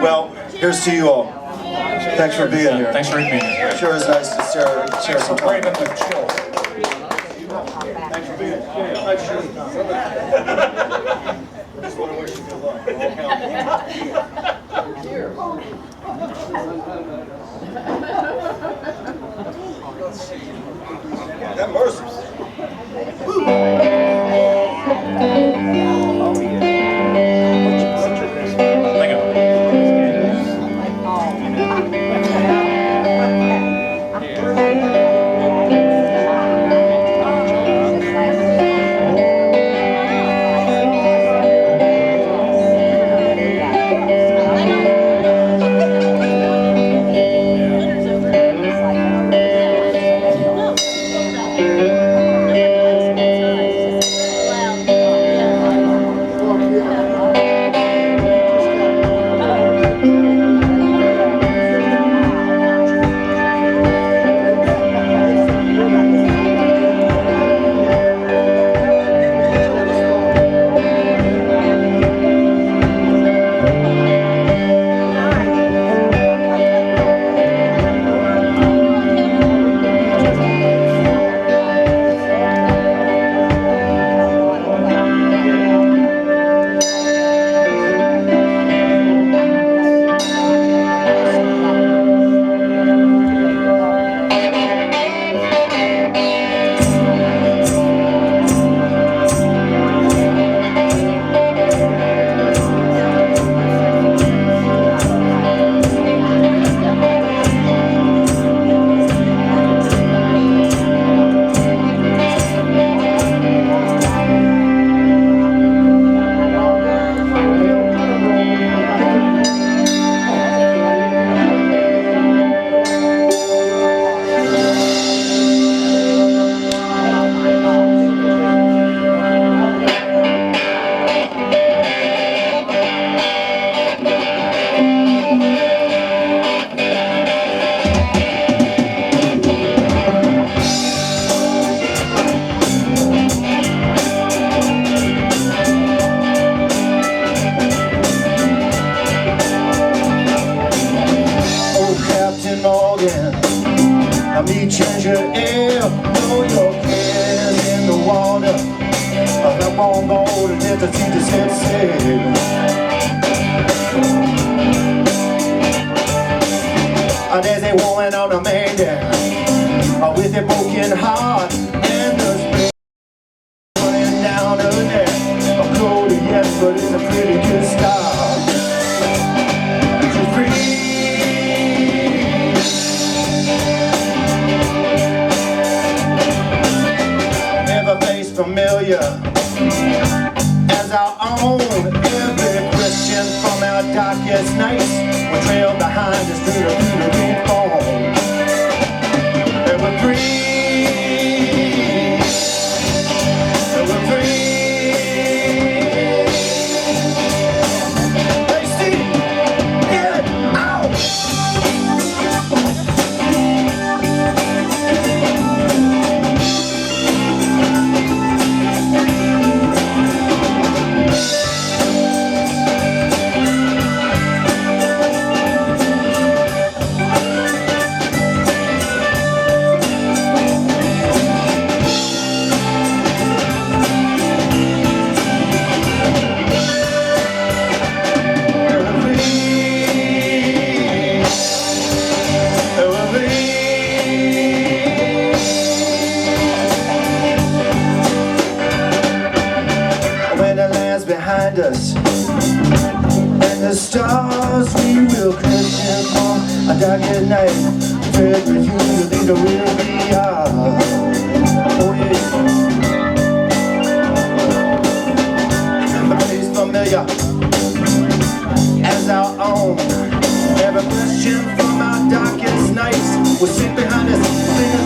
Well, here's to you all. Thanks for being here. Thanks for being here. Sure is nice to share some time. Thanks for being here. Just want to wish you good luck. That mercy. I meet treasure air, throw your cares in the water. I'm up on board and let the sea to set sail. There's a woman on a man there, with a broken heart and the spring running down her neck. I'm cold yes, but it's a pretty good start. She's free. Familiar as our own. Every question from our darkest nights will trail behind us through the rainbow. There were three. There were three. Hey, Steve, get out. Behind us and the stars we will question for a dark at night. Filled with you, you think the real we are. Oh yeah. The place familiar as our own. Every question from our darkest nights will sit behind us.